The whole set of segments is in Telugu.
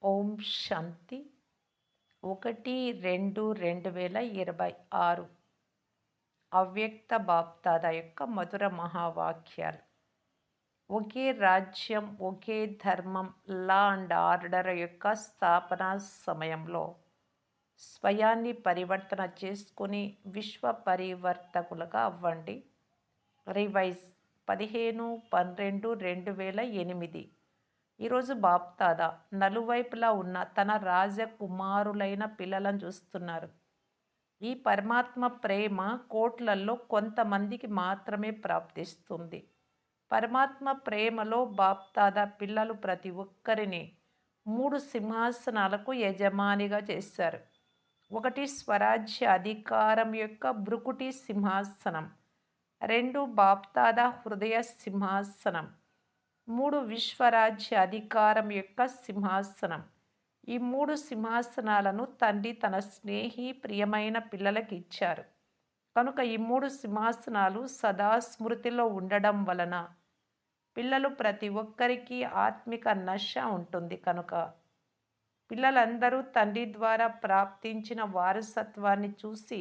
ఓం శాంతి 1-2-2026 అవ్యక్త బాప్దాద యొక్క మధుర మహావాక్యాలు. ఒకే రాజ్యం, ఒకే ధర్మం, లా అండ్ ఆర్డర్ యొక్క స్థాపన సమయంలో స్వయాన్ని పరివర్తన చేసుకుని విశ్వ పరివర్తకులుగా అవ్వండి. రివైజ్ 15-12-2008. ఈరోజు బాప్దాదా నలువైపులా ఉన్న తన రాజకుమారులైన పిల్లలను చూస్తున్నారు. ఈ పరమాత్మ ప్రేమ కోట్లల్లో కొంతమందికి మాత్రమే ప్రాప్తిస్తుంది. పరమాత్మ ప్రేమలో బాప్దాదా పిల్లలు ప్రతి ఒక్కరిని 3 సింహాసనాలకు యజమానిగా చేశారు. ఒకటి స్వరాజ్య అధికారం యొక్క భృకుటి సింహాసనం, 2 బాప్దాదా హృదయ సింహాసనం, 3 విశ్వరాజ్య అధికారం యొక్క సింహాసనం. ఈ 3 సింహాసనాలను తండ్రి తన స్నేహి ప్రియమైన పిల్లలకి ఇచ్చారు. కనుక ఈ 3 సింహాసనాలు సదా స్మృతిలో ఉండడం వలన పిల్లలు ప్రతి ఒక్కరికి ఆత్మిక నశ ఉంటుంది. కనుక పిల్లలందరూ తండ్రి ద్వారా ప్రాప్తించిన వారసత్వాన్ని చూసి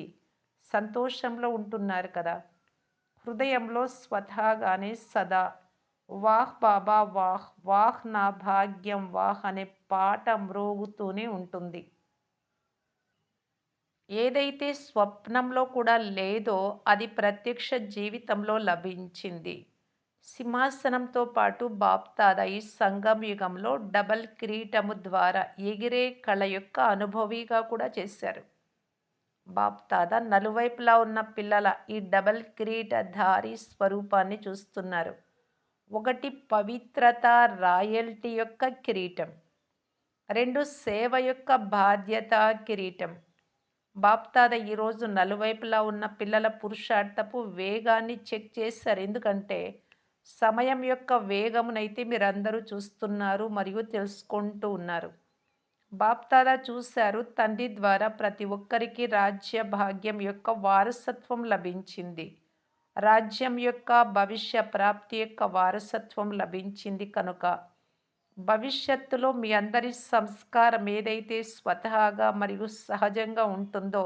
సంతోషంలో ఉంటున్నారు కదా. హృదయంలో స్వతహాగానే సదా వాహ్ బాబా వాహ్, వాహ్ నా భాగ్యం వాహ్ అనే పాట మ్రోగుతూనే ఉంటుంది. ఏదైతే స్వప్నంలో కూడా లేదో అది ప్రత్యక్ష జీవితంలో లభించింది. సింహాసనంతో పాటు బాప్దాదా ఈ సంగం యుగంలో డబల్ కిరీటము ద్వారా ఎగిరే కళ యొక్క అనుభవిగా కూడా చేశారు. బాప్దాదా నలువైపులా ఉన్న పిల్లల ఈ డబల్ కిరీటధారి స్వరూపాన్ని చూస్తున్నారు. ఒకటి పవిత్రత రాయల్టీ యొక్క కిరీటం, 2 సేవ యొక్క బాధ్యత కిరీటం. బాప్దాద ఈరోజు నలువైపులా ఉన్న పిల్లల పురుషార్థపు వేగాన్ని చెక్ చేశారు. ఎందుకంటే సమయం యొక్క వేగమునైతే మీరందరూ చూస్తున్నారు మరియు తెలుసుకుంటూ ఉన్నారు. బాప్దాదా చూశారు, తండ్రి ద్వారా ప్రతి ఒక్కరికి రాజ్య భాగ్యం యొక్క వారసత్వం లభించింది. రాజ్యం యొక్క భవిష్య ప్రాప్తి యొక్క వారసత్వం లభించింది. కనుక భవిష్యత్తులో మీ అందరి సంస్కారం ఏదైతే స్వతహాగా మరియు సహజంగా ఉంటుందో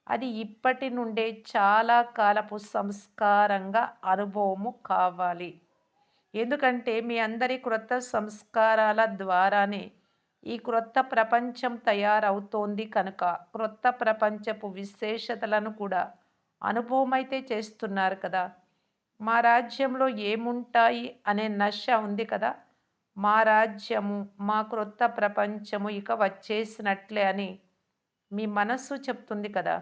అది ఇప్పటి నుండే చాలా కాలపు సంస్కారంగా అనుభవము కావాలి. ఎందుకంటే మీ అందరి క్రొత్త సంస్కారాల ద్వారానే ఈ క్రొత్త ప్రపంచం తయారవుతోంది. కనుక క్రొత్త ప్రపంచపు విశేషతలను కూడా అనుభవమైతే చేస్తున్నారు కదా. మా రాజ్యంలో ఏముంటాయి అనే నశ ఉంది కదా. మా రాజ్యము, మా క్రొత్త ప్రపంచము ఇక వచ్చేసినట్లే అని మీ మనస్సు చెప్తుంది కదా.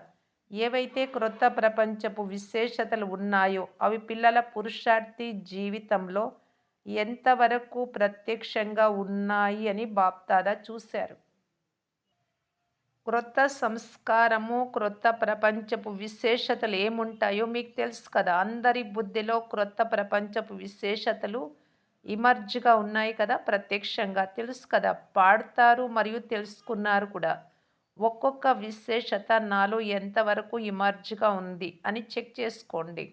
ఏవైతే క్రొత్త ప్రపంచపు విశేషతలు ఉన్నాయో అవి పిల్లల పురుషార్థి జీవితంలో ఎంతవరకు ప్రత్యక్షంగా ఉన్నాయి అని బాప్దాదా చూశారు. క్రొత్త సంస్కారము, క్రొత్త ప్రపంచపు విశేషతలు ఏముంటాయో మీకు తెలుసు కదా. అందరి బుద్ధిలో క్రొత్త ప్రపంచపు విశేషతలు ఇమర్జ్గా ఉన్నాయి కదా, ప్రత్యక్షంగా తెలుసు కదా. పాడతారు మరియు తెలుసుకున్నారు కూడా. ఒక్కొక్క విశేషత నాలో ఎంతవరకు ఇమర్జ్గా ఉంది అని చెక్ చేసుకోండి.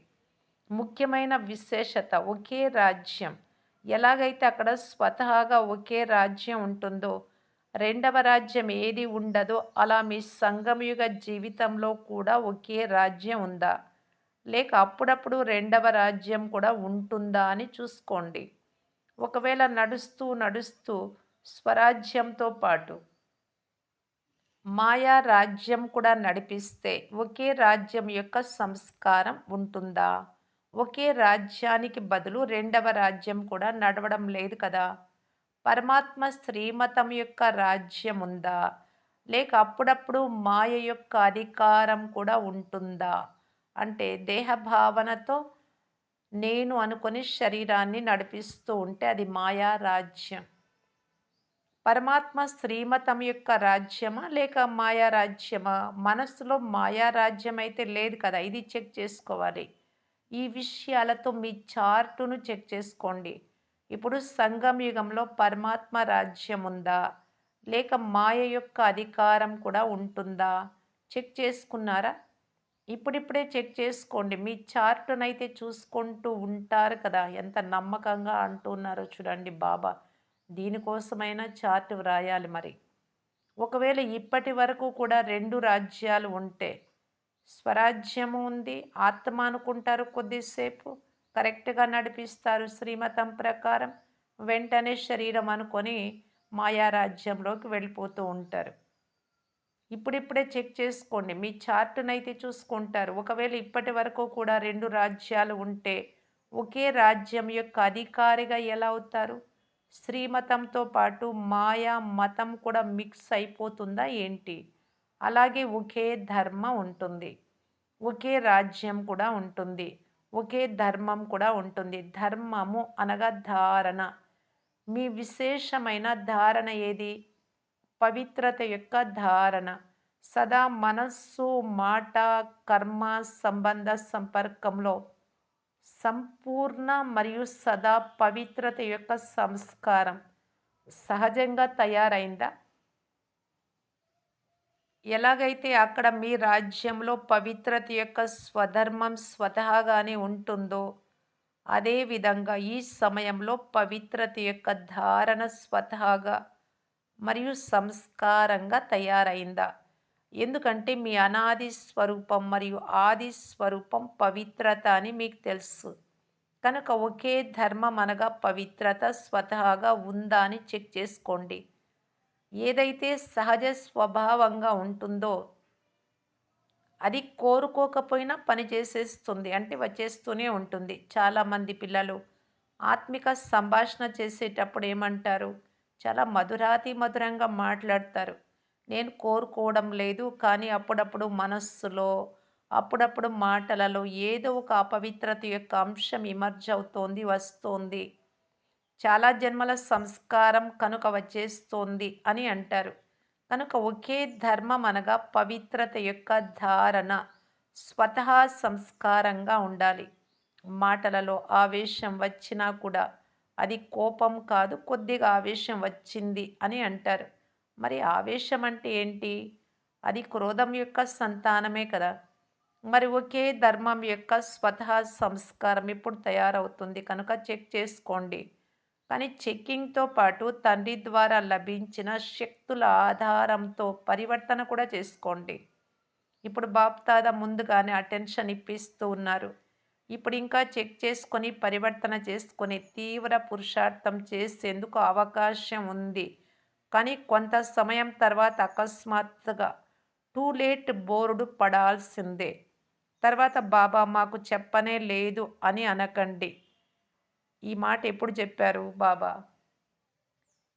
ముఖ్యమైన విశేషత ఒకే రాజ్యం. ఎలాగైతే అక్కడ స్వతహాగా ఒకే రాజ్యం ఉంటుందో రెండవ రాజ్యం ఏది ఉండదో అలా మీ సంగమయుగ జీవితంలో కూడా ఒకే రాజ్యం ఉందా, లేక అప్పుడప్పుడు రెండవ రాజ్యం కూడా ఉంటుందా అని చూసుకోండి. ఒకవేళ నడుస్తూ నడుస్తూ స్వరాజ్యంతో పాటు మాయా రాజ్యం కూడా నడిపిస్తే ఒకే రాజ్యం యొక్క సంస్కారం ఉంటుందా? ఒకే రాజ్యానికి బదులు రెండవ రాజ్యం కూడా నడవడం లేదు కదా. పరమాత్మ శ్రీమతం యొక్క రాజ్యం ఉందా, లేక అప్పుడప్పుడు మాయ యొక్క అధికారం కూడా ఉంటుందా? అంటే దేహభావనతో నేను అనుకుని శరీరాన్ని నడిపిస్తూ ఉంటే అది మాయా రాజ్యం. పరమాత్మ శ్రీమతం యొక్క రాజ్యమా లేక మాయా రాజ్యమా? మనస్సులో మాయా రాజ్యం అయితే లేదు కదా, ఇది చెక్ చేసుకోవాలి. ఈ విషయాలతో మీ చార్టును చెక్ చేసుకోండి. ఇప్పుడు సంగం యుగంలో పరమాత్మ రాజ్యం ఉందా, లేక మాయ యొక్క అధికారం కూడా ఉంటుందా? చెక్ చేసుకున్నారా? ఇప్పుడిప్పుడే చెక్ చేసుకోండి. మీ చార్టునైతే చూసుకుంటూ ఉంటారు కదా. ఎంత నమ్మకంగా అంటున్నారో చూడండి బాబా. దీనికోసమైనా చార్ట్ వ్రాయాలి మరి. ఒకవేళ ఇప్పటి వరకు కూడా 2 రాజ్యాలు ఉంటే, స్వరాజ్యము ఉంది, ఆత్మ అనుకుంటారు కొద్దిసేపు, కరెక్ట్‌గా నడిపిస్తారు శ్రీమతం ప్రకారం. వెంటనే శరీరం అనుకొని మాయారాజ్యంలోకి వెళ్ళిపోతూ ఉంటారు. ఇప్పుడిప్పుడే చెక్ చేసుకోండి. మీ చార్ట్‌నైతే చూసుకుంటారు. ఒకవేళ ఇప్పటి వరకు కూడా 2 రాజ్యాలు ఉంటే, ఒకే రాజ్యం యొక్క అధికారిగా ఎలా అవుతారు? శ్రీమతంతో పాటు మాయా మతం కూడా మిక్స్ అయిపోతుందా ఏంటి? అలాగే ఒకే ధర్మం ఉంటుంది. ఒకే రాజ్యం కూడా ఉంటుంది. ఒకే ధర్మం కూడా ఉంటుంది. ధర్మము అనగా ధారణ. మీ విశేషమైన ధారణ ఏది? పవిత్రత యొక్క ధారణ. సదా మనస్సు, మాట, కర్మ, సంబంధ సంపర్కంలో సంపూర్ణ మరియు సదా పవిత్రత యొక్క సంస్కారం సహజంగా తయారైందా? ఎలాగైతే అక్కడ మీ రాజ్యంలో పవిత్రత యొక్క స్వధర్మం స్వతహాగానే ఉంటుందో, అదే విధంగా ఈ సమయంలో పవిత్రత యొక్క ధారణ స్వతహాగా మరియు సంస్కారంగా తయారైందా? ఎందుకంటే మీ అనాది స్వరూపం మరియు ఆది స్వరూపం పవిత్రత అని మీకు తెలుసు. కనుక ఒకే ధర్మం అనగా పవిత్రత స్వతహాగా ఉందా అని చెక్ చేసుకోండి. ఏదైతే సహజ స్వభావంగా ఉంటుందో అది కోరుకోకపోయినా పని చేసేస్తుంది. అంటే వచ్చేస్తూనే ఉంటుంది. చాలామంది పిల్లలు ఆత్మిక సంభాషణ చేసేటప్పుడు ఏమంటారు? చాలా మధురాతి మధురంగా మాట్లాడతారు. నేను కోరుకోవడం లేదు. కానీ అప్పుడప్పుడు మనస్సులో, అప్పుడప్పుడు మాటలలో ఏదో ఒక అపవిత్రత యొక్క అంశం ఎమర్జ్ అవుతోంది, వస్తోంది. చాలా జన్మల సంస్కారం కనుక వచ్చేస్తోంది అని అంటారు. కనుక ఒకే ధర్మం అనగా పవిత్రత యొక్క ధారణ స్వతహా సంస్కారంగా ఉండాలి. మాటలలో ఆవేశం వచ్చినా కూడా అది కోపం కాదు, కొద్దిగా ఆవేశం వచ్చింది అని అంటారు. మరి ఆవేశం అంటే ఏంటి? అది క్రోధం యొక్క సంతానమే కదా! మరి ఒకే ధర్మం యొక్క స్వతహా సంస్కారం ఇప్పుడు తయారవుతుంది కనుక చెక్ చేసుకోండి. కానీ చెక్కింగ్‌తో పాటు తండ్రి ద్వారా లభించిన శక్తుల ఆధారంతో పరివర్తన కూడా చేసుకోండి. ఇప్పుడు బాప్దాదా ముందుగానే అటెన్షన్ ఇప్పిస్తూ ఉన్నారు. ఇప్పుడు ఇంకా చెక్ చేసుకొని పరివర్తన చేసుకొని తీవ్ర పురుషార్థం చేసేందుకు అవకాశం ఉంది. కానీ కొంత సమయం తర్వాత అకస్మాత్తుగా టూ లేట్ బోర్డు పడాల్సిందే. తర్వాత బాబా మాకు చెప్పనే లేదు అని అనకండి. ఈ మాట ఎప్పుడు చెప్పారు బాబా?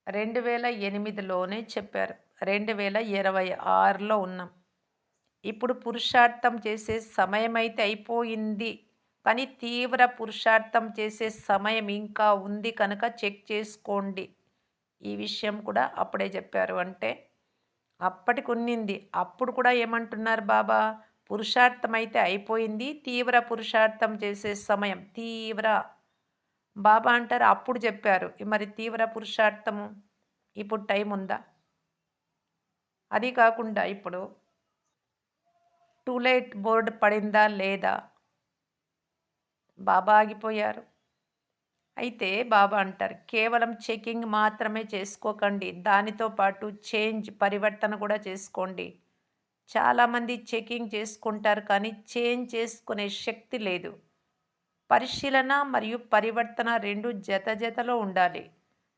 2008లోనే చెప్పారు. 2026లో ఉన్నాం. ఇప్పుడు పురుషార్థం చేసే సమయమైతే అయిపోయింది. కానీ తీవ్ర పురుషార్థం చేసే సమయం ఇంకా ఉంది కనుక చెక్ చేసుకోండి. ఈ విషయం కూడా అప్పుడే చెప్పారు. అంటే అప్పటికున్నింది. అప్పుడు కూడా ఏమంటున్నారు బాబా? పురుషార్థం అయితే అయిపోయింది. తీవ్ర పురుషార్థం చేసే సమయం. తీవ్ర బాబా అంటారు అప్పుడు చెప్పారు. మరి తీవ్ర పురుషార్థము ఇప్పుడు టైం ఉందా? అది కాకుండా ఇప్పుడు టూ లేట్ బోర్డ్ పడిందా లేదా? బాబా ఆగిపోయారు. అయితే బాబా అంటారు కేవలం చెకింగ్ మాత్రమే చేసుకోకండి. దానితో పాటు చేంజ్ పరివర్తన కూడా చేసుకోండి. చాలామంది చెకింగ్ చేసుకుంటారు కానీ చేంజ్ చేసుకునే శక్తి లేదు. పరిశీలన మరియు పరివర్తన 2 జతలో ఉండాలి.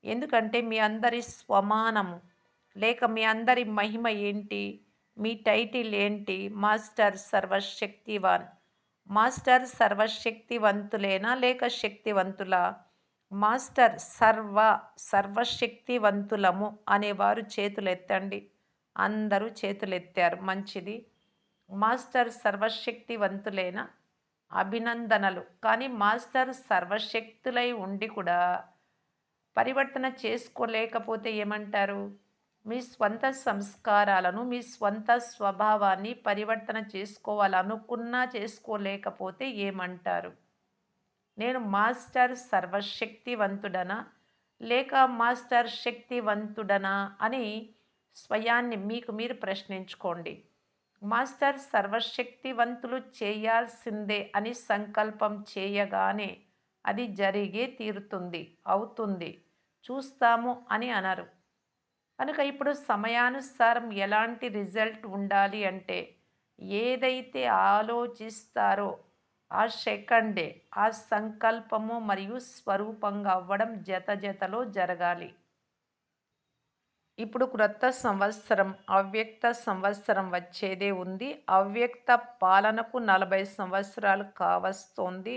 ఎందుకంటే మీ అందరి స్వమానము లేక మీ అందరి మహిమ ఏంటి? మీ టైటిల్ ఏంటి? మాస్టర్ సర్వశక్తివాన్. మాస్టర్ సర్వశక్తివంతులేనా లేక శక్తివంతులా? మాస్టర్ సర్వశక్తివంతులము అనేవారు చేతులెత్తండి. అందరూ చేతులెత్తారు. మంచిది. మాస్టర్ సర్వశక్తివంతులేనా? అభినందనలు. కానీ మాస్టర్ సర్వశక్తులై ఉండి కూడా పరివర్తన చేసుకోలేకపోతే ఏమంటారు? మీ స్వంత సంస్కారాలను, మీ స్వంత స్వభావాన్ని పరివర్తన చేసుకోవాలనుకున్నా చేసుకోలేకపోతే ఏమంటారు? నేను మాస్టర్ సర్వశక్తివంతుడనా? లేక మాస్టర్ శక్తివంతుడనా? అని స్వయాన్ని మీకు మీరు ప్రశ్నించుకోండి. మాస్టర్ సర్వశక్తివంతులు చేయాల్సిందే అని సంకల్పం చేయగానే అది జరిగే తీరుతుంది, అవుతుంది. చూస్తాము అని అనరు. కనుక ఇప్పుడు సమయానుసారం ఎలాంటి రిజల్ట్ ఉండాలి అంటే, ఏదైతే ఆలోచిస్తారో ఆ సెకండే ఆ సంకల్పము మరియు స్వరూపంగా అవ్వడం జతలో జరగాలి. ఇప్పుడు క్రొత్త సంవత్సరం, అవ్యక్త సంవత్సరం వచ్చేదే ఉంది. అవ్యక్త పాలనకు 40 సంవత్సరాలు కావస్తోంది.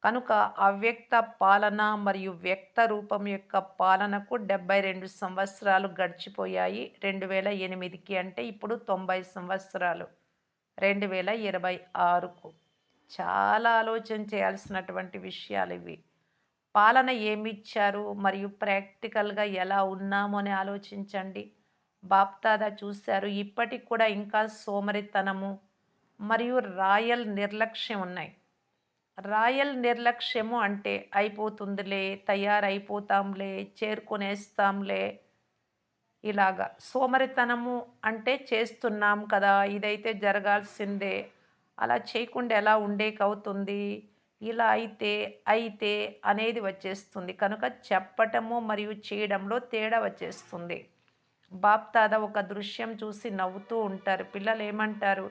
కనుక అవ్యక్త పాలన మరియు వ్యక్త రూపం యొక్క పాలనకు 72 సంవత్సరాలు గడిచిపోయాయి. 2008కి అంటే ఇప్పుడు 90 సంవత్సరాలు. 2026కు. చాలా ఆలోచన చేయాల్సినటువంటి విషయాలివి. పాలన ఏమిచ్చారు మరియు ప్రాక్టికల్‌గా ఎలా ఉన్నాము అని ఆలోచించండి. బాప్దాదా చూశారు. ఇప్పటికి కూడా ఇంకా సోమరితనము మరియు రాయల్ నిర్లక్ష్యం ఉన్నాయి. రాయల్ నిర్లక్ష్యము అంటే అయిపోతుందిలే, తయారైపోతాంలే, చేరుకునేస్తాంలే ఇలాగా. సోమరితనము అంటే చేస్తున్నాం కదా! ఇదైతే జరగాల్సిందే. అలా చేయకుండా ఎలా ఉండేకవుతుంది? ఇలా అయితే అనేది వచ్చేస్తుంది. కనుక చెప్పటము మరియు చేయడంలో తేడా వచ్చేస్తుంది. బాప్దాదా ఒక దృశ్యం చూసి నవ్వుతూ ఉంటారు. పిల్లలేమంటారు?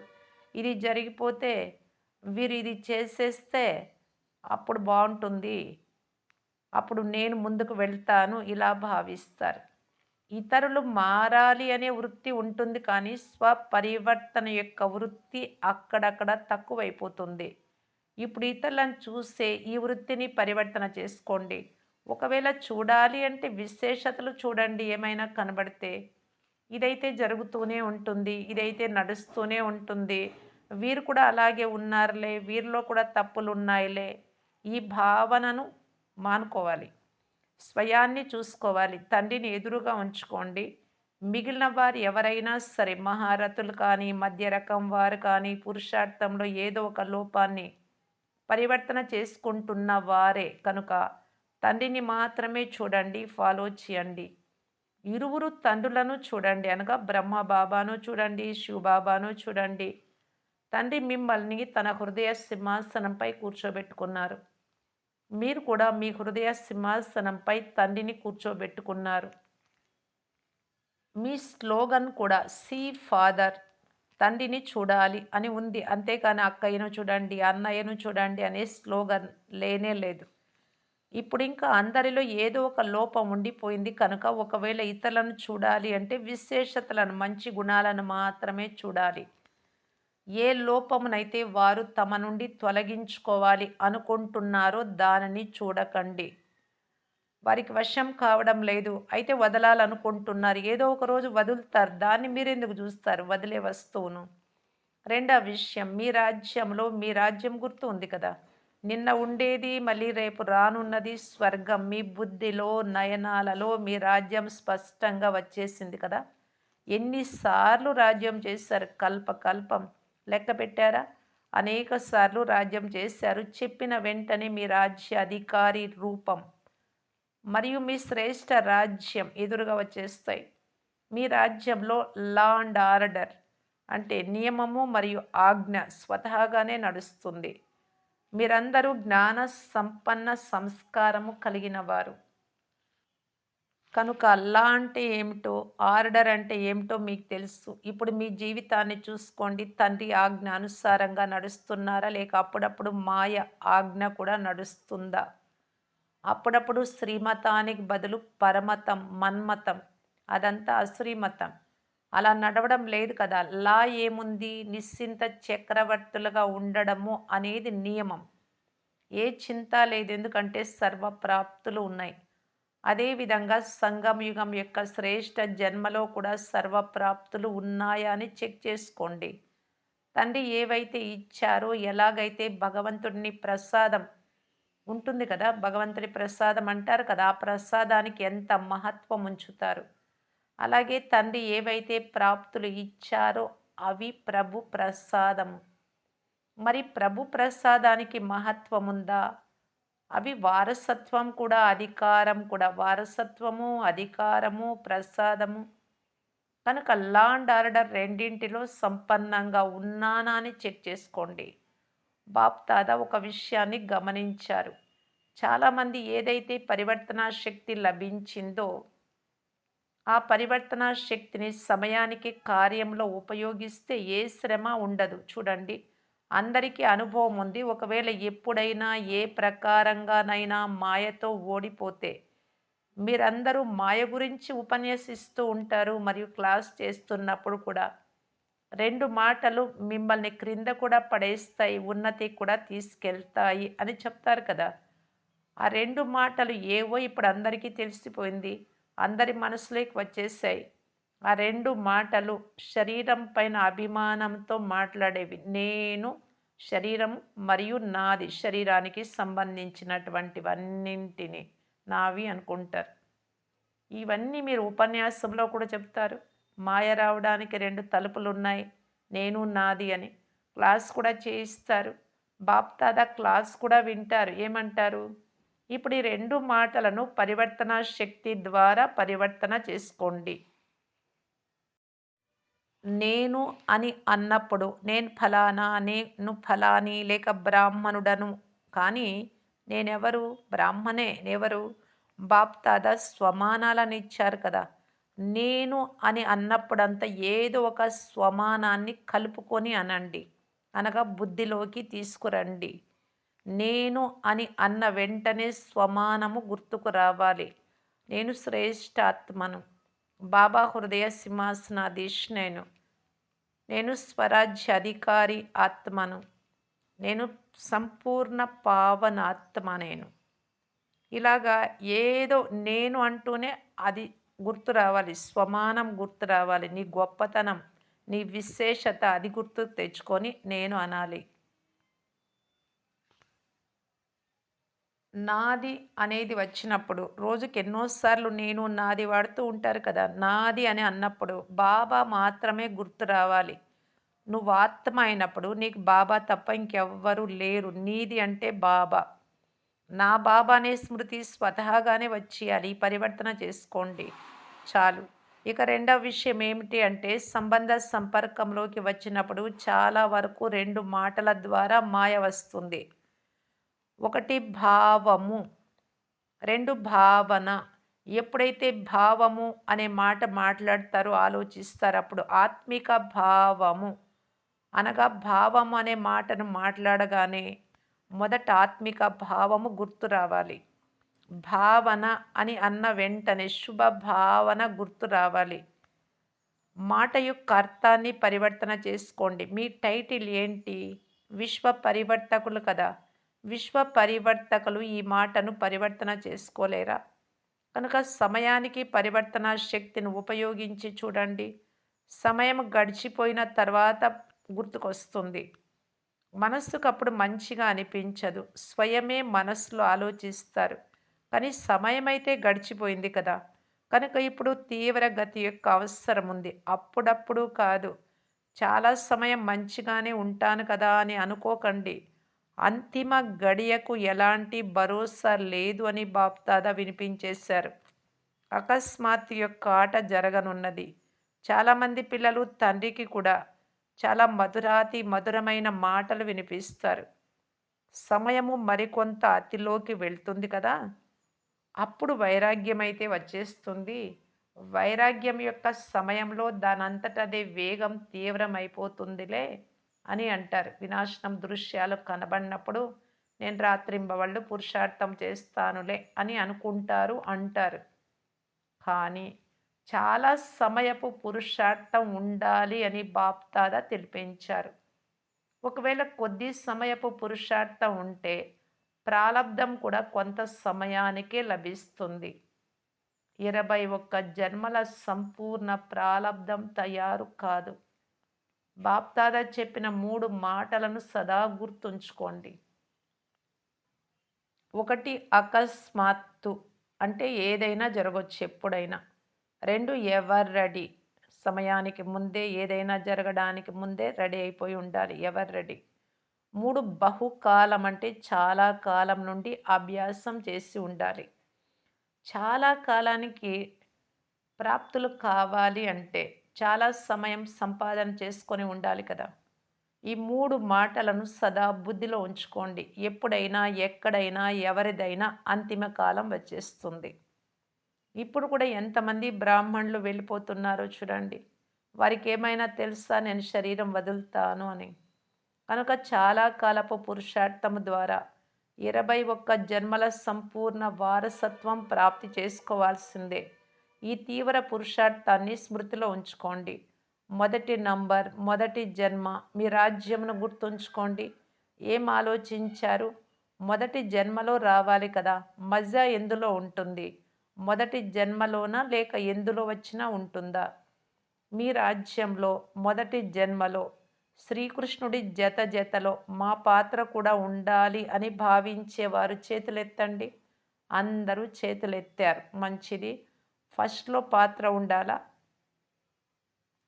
ఇది జరిగిపోతే వీరు ఇది చేసేస్తే అప్పుడు బావుంటుంది. అప్పుడు నేను ముందుకు వెళ్తాను ఇలా భావిస్తారు. ఇతరులు మారాలి అనే వృత్తి ఉంటుంది కానీ స్వపరివర్తన యొక్క వృత్తి అక్కడక్కడ తక్కువైపోతుంది. ఇప్పుడు ఇతరులను చూసే ఈ వృత్తిని పరివర్తన చేసుకోండి. ఒకవేళ చూడాలి అంటే విశేషతలు చూడండి ఏమైనా కనబడితే. ఇదైతే జరుగుతూనే ఉంటుంది. ఇదైతే నడుస్తూనే ఉంటుంది. వీరు కూడా అలాగే ఉన్నారులే, వీరిలో కూడా తప్పులున్నాయిలే. ఈ భావనను మానుకోవాలి. స్వయాన్ని చూసుకోవాలి. తండ్రిని ఎదురుగా ఉంచుకోండి. మిగిలిన వారు ఎవరైనా సరే మహారథులు కానీ, మధ్య రకం వారు కానీ, పురుషార్థంలో ఏదో ఒక లోపాన్ని పరివర్తన చేసుకుంటున్న వారే కనుక తండ్రిని మాత్రమే చూడండి, ఫాలో చేయండి. ఇరువురు తండ్రులను చూడండి అనగా బ్రహ్మ బాబాను చూడండి, శివ బాబాను చూడండి. తండ్రి మిమ్మల్ని తన హృదయ సింహాసనంపై కూర్చోబెట్టుకున్నారు. మీరు కూడా మీ హృదయ సింహాసనంపై తండ్రిని కూర్చోబెట్టుకున్నారు. మీ స్లోగన్ కూడా సీ ఫాదర్, తండ్రిని చూడాలి అని ఉంది. అంతేకాని అక్కయ్యను చూడండి, అన్నయ్యను చూడండి అనే స్లోగన్ లేనే లేదు. ఇప్పుడింకా అందరిలో ఏదో ఒక లోపం ఉండిపోయింది కనుక ఒకవేళ ఇతరులను చూడాలి అంటే విశేషతలను, మంచి గుణాలను మాత్రమే చూడాలి. ఏ లోపమునైతే వారు తమ నుండి తొలగించుకోవాలి అనుకుంటున్నారో దానిని చూడకండి. వారికి వశం కావడం లేదు. అయితే వదలాలనుకుంటున్నారు. ఏదో ఒక రోజు వదులుతారు. దాన్ని మీరెందుకు జూస్తారు వదిలే వస్తువును? రెండో విషయం మీ రాజ్యం గుర్తు ఉంది కదా! నిన్న ఉండేది మళ్ళీ రేపు రానున్నది స్వర్గం. మీ బుద్ధిలో, నయనాలలో మీ రాజ్యం స్పష్టంగా వచ్చేసింది కదా! ఎన్ని సార్లు రాజ్యం చేశారు కల్పం లెక్క పెట్టారా? అనేక సార్లు రాజ్యం చేశారు. చెప్పిన వెంటనే మీ రాజ్య అధికారి రూపం మరియు మీ శ్రేష్ఠ రాజ్యం ఎదురుగా వచ్చేస్తాయి. మీ రాజ్యంలో లా అండ్ ఆర్డర్ అంటే నియమము మరియు ఆజ్ఞ స్వతహాగానే నడుస్తుంది. మీరందరూ జ్ఞాన సంపన్న సంస్కారము కలిగిన వారు. కనుక లా అంటే ఏమిటో, ఆర్డర్ అంటే ఏమిటో మీకు తెలుసు. ఇప్పుడు మీ జీవితాన్ని చూసుకోండి. తండ్రి ఆజ్ఞ అనుసారంగా నడుస్తున్నారా? లేక అప్పుడప్పుడు మాయ ఆజ్ఞ కూడా నడుస్తుందా? అప్పుడప్పుడు శ్రీమతానికి బదులు పరమతం, మన్మతం అదంతా అశ్రీమతం. అలా నడవడం లేదు కదా! లా ఏముంది? నిశ్చింత చక్రవర్తులుగా ఉండడము అనేది నియమం. ఏ చింత లేదు. ఎందుకంటే సర్వప్రాప్తులు ఉన్నాయి. అదేవిధంగా సంగమయుగం యొక్క శ్రేష్ఠ జన్మలో కూడా సర్వప్రాప్తులు ఉన్నాయా అని చెక్ చేసుకోండి. తండ్రి ఏవైతే ఇచ్చారో, ఎలాగైతే భగవంతుడిని ప్రసాదం ఉంటుంది కదా! భగవంతుడి ప్రసాదం అంటారు కదా! ఆ ప్రసాదానికి ఎంత మహత్వం ఉంచుతారు. అలాగే తండ్రి ఏవైతే ప్రాప్తులు ఇచ్చారో అవి ప్రభు ప్రసాదము. మరి ప్రభు ప్రసాదానికి మహత్వముందా? అవి వారసత్వం కూడా, అధికారం కూడా. వారసత్వము, అధికారము, ప్రసాదము. కనుక లా అండ్ ఆర్డర్ రెండింటిలో సంపన్నంగా ఉన్నానా అని చెక్ చేసుకోండి. బాప్ దాదా ఒక విషయాన్ని గమనించారు. చాలామంది ఏదైతే పరివర్తన శక్తి లభించిందో, ఆ పరివర్తన శక్తిని సమయానికి కార్యంలో ఉపయోగిస్తే ఏ శ్రమ ఉండదు. చూడండి, అందరికీ అనుభవం ఉంది. ఒకవేళ ఎప్పుడైనా ఏ ప్రకారంగానైనా మాయతో ఓడిపోతే, మీరందరూ మాయ గురించి ఉపన్యసిస్తూ ఉంటారు మరియు క్లాస్ చేస్తున్నప్పుడు కూడా. 2 మాటలు మిమ్మల్ని క్రింద కూడా పడేస్తాయి, ఉన్నతికి కూడా తీసుకెళ్తాయి అని చెప్తారు కదా! ఆ 2 మాటలు ఏవో ఇప్పుడు అందరికీ తెలిసిపోయింది. అందరి మనసులోకి వచ్చేసాయి. ఆ 2 మాటలు శరీరం పైన అభిమానంతో మాట్లాడేవి. నేను శరీరం మరియు నాది శరీరానికి సంబంధించినటువంటివన్నింటిని నావి అనుకుంటారు. ఇవన్నీ మీరు ఉపన్యాసంలో కూడా చెప్తారు. మాయ రావడానికి 2 తలుపులున్నాయి. నేను, నాది అని. క్లాస్ కూడా చేయిస్తారు. బాప్దాదా క్లాస్ కూడా వింటారు. ఏమంటారు? ఇప్పుడు ఈ 2 మాటలను పరివర్తన శక్తి ద్వారా పరివర్తన చేసుకోండి. నేను అని అన్నప్పుడు నేను ఫలానా, నేను ఫలాని లేక బ్రాహ్మణుడను. కానీ నేనెవరు? బ్రాహ్మణే. ఎవరు? బాప్దాదా స్వమానాలనిచ్చారు కదా! నేను అని అన్నప్పుడంతా ఏదో ఒక స్వమానాన్ని కలుపుకొని అనండి. అనగా బుద్ధిలోకి తీసుకురండి. నేను అని అన్న వెంటనే స్వమానము గుర్తుకు రావాలి. నేను శ్రేష్ఠాత్మను. బాబా హృదయ సింహాసనాధీష్ నేను. నేను స్వరాజ్య అధికారి ఆత్మను. నేను సంపూర్ణ పావనాత్మ నేను. ఇలాగా ఏదో నేను అంటూనే అది గుర్తు రావాలి. స్వమానం గుర్తు రావాలి. నీ గొప్పతనం, నీ విశేషత అది గుర్తుకు తెచ్చుకొని నేను అనాలి. నాది అనేది వచ్చినప్పుడు రోజుకి ఎన్నో సార్లు నేను, నాది వాడుతూ ఉంటారు కదా! నాది అని అన్నప్పుడు బాబా మాత్రమే గుర్తు రావాలి. నువ్వు ఆత్మ అయినప్పుడు నీకు బాబా తప్ప ఇంకెవ్వరు లేరు. నీది అంటే బాబా. నా బాబా అనే స్మృతి స్వతహాగానే వచ్చేయాలి. ఈ పరివర్తన చేసుకోండి చాలు. ఇక రెండవ విషయం ఏమిటి అంటే సంబంధ సంపర్కంలోకి వచ్చినప్పుడు చాలా వరకు 2 మాటల ద్వారా మాయ వస్తుంది. ఒకటి భావము, 2 భావన. ఎప్పుడైతే భావము అనే మాట మాట్లాడతారో, ఆలోచిస్తారో అప్పుడు ఆత్మిక భావము అనగా భావము అనే మాటను మాట్లాడగానే మొదట ఆత్మిక భావము గుర్తు రావాలి. భావన అని అన్న వెంటనే శుభ భావన గుర్తు రావాలి. మాట యొక్క అర్థాన్ని పరివర్తన చేసుకోండి. మీ టైటిల్ ఏంటి? విశ్వ పరివర్తకులు కదా! విశ్వ పరివర్తకులు ఈ మాటను పరివర్తన చేసుకోలేరా? కనుక సమయానికి పరివర్తన శక్తిని ఉపయోగించి చూడండి. సమయం గడిచిపోయిన తర్వాత గుర్తుకొస్తుంది. మనస్సుకు అప్పుడు మంచిగా అనిపించదు. స్వయమే మనస్సులో ఆలోచిస్తారు. కానీ సమయమైతే గడిచిపోయింది కదా! కనుక ఇప్పుడు తీవ్ర గతి యొక్క అవసరం ఉంది. అప్పుడప్పుడు కాదు. చాలా సమయం మంచిగానే ఉంటాను కదా అని అనుకోకండి. అంతిమ గడియకు ఎలాంటి భరోసా లేదు అని బాప్దాదా వినిపించేశారు. అకస్మాత్తు యొక్క ఆట జరగనున్నది. చాలామంది పిల్లలు తండ్రికి కూడా చాలా మధురాతి మధురమైన మాటలు వినిపిస్తారు. సమయము మరికొంత అతిలోకి వెళ్తుంది కదా! అప్పుడు వైరాగ్యమైతే వచ్చేస్తుంది. వైరాగ్యం యొక్క సమయంలో దానంతట అదే వేగం తీవ్రమైపోతుందిలే అని అంటారు. వినాశనం దృశ్యాలు కనబడినప్పుడు నేను రాత్రింబవళ్ళు పురుషార్థం చేస్తానులే అని అనుకుంటారు, అంటారు. కానీ చాలా సమయపు పురుషార్థం ఉండాలి అని బాప్దాదా తెలిపించారు. ఒకవేళ కొద్ది సమయపు పురుషార్థం ఉంటే ప్రాలబ్ధం కూడా కొంత సమయానికే లభిస్తుంది. 21 జన్మల సంపూర్ణ ప్రాలబ్ధం తయారు కాదు. బాప్దాదా చెప్పిన 3 మాటలను సదా గుర్తుంచుకోండి. ఒకటి అకస్మాత్తు అంటే ఏదైనా జరగొచ్చు ఎప్పుడైనా. 2 ఎవర్ రెడీ సమయానికి ముందే ఏదైనా జరగడానికి ముందే రెడీ అయిపోయి ఉండాలి. Ever ready. 3 బహుకాలం అంటే చాలా కాలం నుండి అభ్యాసం చేసి ఉండాలి. చాలా కాలానికి ప్రాప్తులు కావాలి అంటే చాలా సమయం సంపాదన చేసుకొని ఉండాలి కదా! ఈ 3 మాటలను సదా బుద్ధిలో ఉంచుకోండి. ఎప్పుడైనా, ఎక్కడైనా, ఎవరిదైనా అంతిమ కాలం వచ్చేస్తుంది. ఇప్పుడు కూడా ఎంతమంది బ్రాహ్మణులు వెళ్ళిపోతున్నారో చూడండి. వారికేమైనా తెలుసా నేను శరీరం వదులుతాను అని? కనుక చాలా కాలపు పురుషార్థము ద్వారా 21 జన్మల సంపూర్ణ వారసత్వం ప్రాప్తి చేసుకోవాల్సిందే. ఈ తీవ్ర పురుషార్థాన్ని స్మృతిలో ఉంచుకోండి. మొదటి నంబర్, మొదటి జన్మ, మీ రాజ్యమును గుర్తుంచుకోండి. ఏం ఆలోచించారు? మొదటి జన్మలో రావాలి కదా! మజా ఎందులో ఉంటుంది? మొదటి జన్మలోనా లేక ఎందులో వచ్చినా ఉంటుందా? మీ రాజ్యంలో మొదటి జన్మలో శ్రీకృష్ణుడి జత జతలో మా పాత్ర కూడా ఉండాలి అని భావించేవారు చేతులెత్తండి. అందరూ చేతులెత్తారు. మంచిది. ఫస్ట్‌లో పాత్ర ఉండాలా?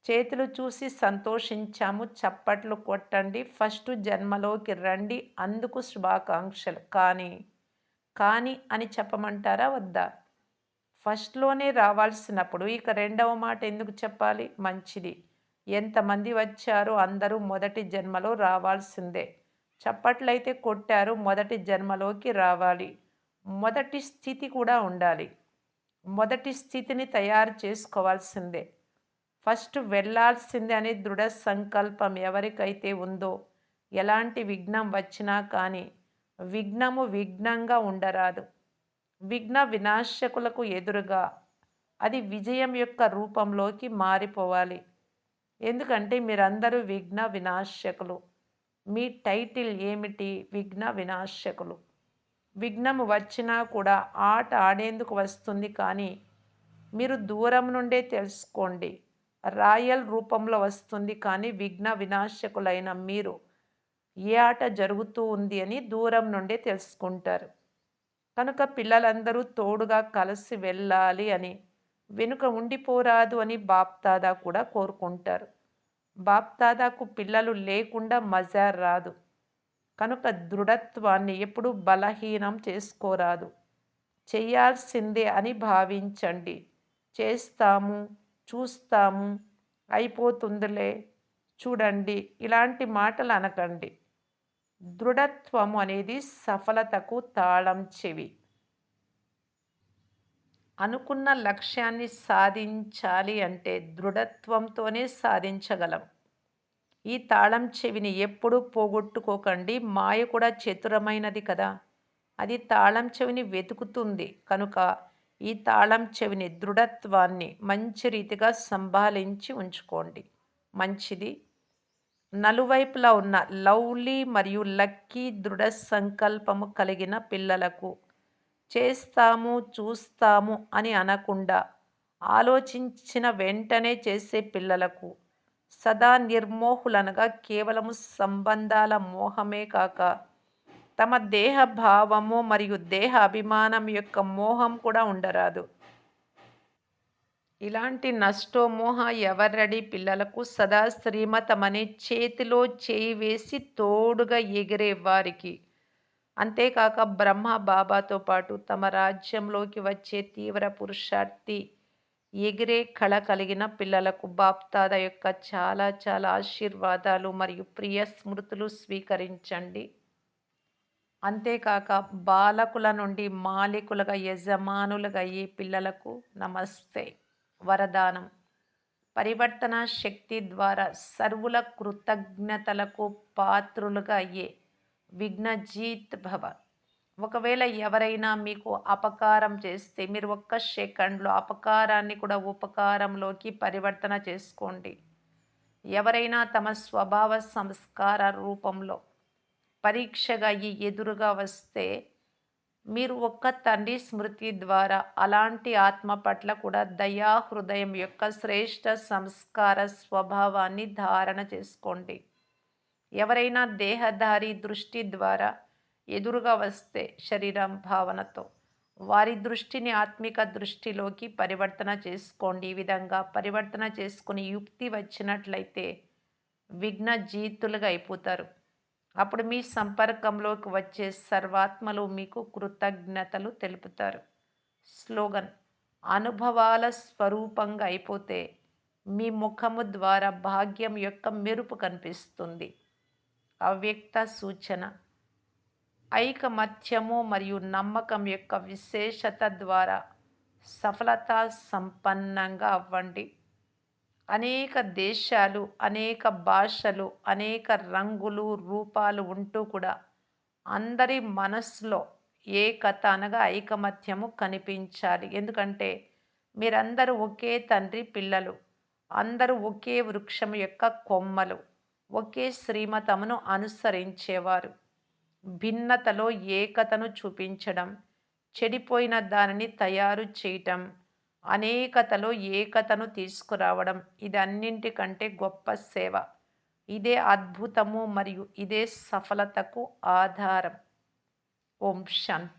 చేతులు చూసి సంతోషించాము. చప్పట్లు కొట్టండి. ఫస్ట్ జన్మలోకి రండి. అందుకు శుభాకాంక్షలు. కానీ అని చెప్పమంటారా వద్దా? ఫస్ట్‌లోనే రావాల్సినప్పుడు ఇక రెండవ మాట ఎందుకు చెప్పాలి? మంచిది. ఎంతమంది వచ్చారో అందరూ మొదటి జన్మలో రావాల్సిందే. చప్పట్లయితే కొట్టారు. మొదటి జన్మలోకి రావాలి. మొదటి స్థితి కూడా ఉండాలి. మొదటి స్థితిని తయారు చేసుకోవాల్సిందే. ఫస్ట్ వెళ్ళాల్సిందే అనే దృఢ సంకల్పం ఎవరికైతే ఉందో ఎలాంటి విఘ్నం వచ్చినా కానీ విఘ్నము విఘ్నంగా ఉండరాదు. విఘ్న వినాశకులకు ఎదురుగా అది విజయం యొక్క రూపంలోకి మారిపోవాలి. ఎందుకంటే మీరందరూ విఘ్న వినాశకులు. మీ టైటిల్ ఏమిటి? విఘ్న వినాశకులు. విఘ్నం వచ్చినా కూడా ఆట ఆడేందుకు వస్తుంది కానీ మీరు దూరం నుండే తెలుసుకోండి. రాయల్ రూపంలో వస్తుంది కానీ విఘ్న వినాశకులైన మీరు ఏ ఆట జరుగుతూ ఉంది అని దూరం నుండే తెలుసుకుంటారు. కనుక పిల్లలందరూ తోడుగా కలిసి వెళ్ళాలి అని వెనుక ఉండిపోరాదు అని బాప్దాదా కూడా కోరుకుంటారు. బాప్దాదాకు పిల్లలు లేకుండా మజా రాదు. కనుక దృఢత్వాన్ని ఎప్పుడూ బలహీనం చేసుకోరాదు. చెయ్యాల్సిందే అని భావించండి. చేస్తాము, చూస్తాము, అయిపోతుందిలే, చూడండి ఇలాంటి మాటలు అనకండి. దృఢత్వము అనేది సఫలతకు తాళం చెవి. అనుకున్న లక్ష్యాన్ని సాధించాలి అంటే దృఢత్వంతోనే సాధించగలం. ఈ తాళం చెవిని ఎప్పుడూ పోగొట్టుకోకండి. మాయ కూడా చతురమైనది కదా! అది తాళం చెవిని వెతుకుతుంది. కనుక ఈ తాళం చెవిని దృఢత్వాన్ని మంచి రీతిగా సంభాళించి ఉంచుకోండి. మంచిది. నలువైపులా ఉన్న లవ్లీ మరియు లక్కీ దృఢ సంకల్పము కలిగిన పిల్లలకు చేస్తాము, చూస్తాము అని అనకుండా ఆలోచించిన వెంటనే చేసే పిల్లలకు సదా నిర్మోహులనగా కేవలము సంబంధాల మోహమే కాక తమ దేహ భావము మరియు దేహ అభిమానం యొక్క మోహం కూడా ఉండరాదు. ఇలాంటి నష్టోమోహ ఎవరడి పిల్లలకు సదా శ్రీమతమనే చేతిలో చేయి వేసి తోడుగా ఎగిరే వారికి అంతేకాక బ్రహ్మ బాబాతో పాటు తమ రాజ్యంలోకి వచ్చే తీవ్ర పురుషార్థి ఎగిరే కళ కలిగిన పిల్లలకు బాప్దాద యొక్క చాలా చాలా ఆశీర్వాదాలు మరియు ప్రియ స్మృతులు స్వీకరించండి. అంతేకాక బాలకుల నుండి మాలికులుగా యజమానులుగా అయ్యే పిల్లలకు నమస్తే. వరదానం పరివర్తన శక్తి ద్వారా సర్వుల కృతజ్ఞతలకు పాత్రులుగా అయ్యే విఘ్నజీత్ భవ. ఒకవేళ ఎవరైనా మీకు అపకారం చేస్తే మీరు ఒక్క సెకండ్లో అపకారాన్ని కూడా ఉపకారంలోకి పరివర్తన చేసుకోండి. ఎవరైనా తమ స్వభావ సంస్కార రూపంలో పరీక్షగా ఎదురుగా వస్తే మీరు ఒక్క తండ్రి స్మృతి ద్వారా అలాంటి ఆత్మ పట్ల కూడా దయా హృదయం యొక్క శ్రేష్ట సంస్కార స్వభావాన్ని ధారణ చేసుకోండి. ఎవరైనా దేహధారి దృష్టి ద్వారా ఎదురుగా వస్తే శరీరం భావనతో వారి దృష్టిని ఆత్మిక దృష్టిలోకి పరివర్తన చేసుకోండి. ఈ విధంగా పరివర్తన చేసుకుని యుక్తి వచ్చినట్లయితే విఘ్న జీతులుగా అయిపోతారు. అప్పుడు మీ సంపర్కంలోకి వచ్చే సర్వాత్మలు మీకు కృతజ్ఞతలు తెలుపుతారు. స్లోగన్ అనుభవాల స్వరూపంగా అయిపోతే మీ ముఖము ద్వారా భాగ్యం యొక్క మెరుపు కనిపిస్తుంది. అవ్యక్త సూచన. ఐకమత్యము మరియు నమ్మకం యొక్క విశేషత ద్వారా సఫలత సంపన్నంగా అవ్వండి. అనేక దేశాలు, అనేక భాషలు, అనేక రంగులు, రూపాలు ఉంటూ కూడా అందరి మనస్సులో ఏకత అనగా ఐకమత్యము కనిపించాలి. ఎందుకంటే మీరందరూ ఒకే తండ్రి పిల్లలు. అందరూ ఒకే వృక్షం యొక్క కొమ్మలు. ఒకే శ్రీమతమును అనుసరించేవారు. భిన్నతలో ఏకతను చూపించడం, చెడిపోయిన దానిని తయారు చేయటం, అనేకతలో ఏకతను తీసుకురావడం ఇదన్నింటికంటే గొప్ప సేవ. ఇదే అద్భుతము మరియు ఇదే సఫలతకు ఆధారం. ఓం శాంతి.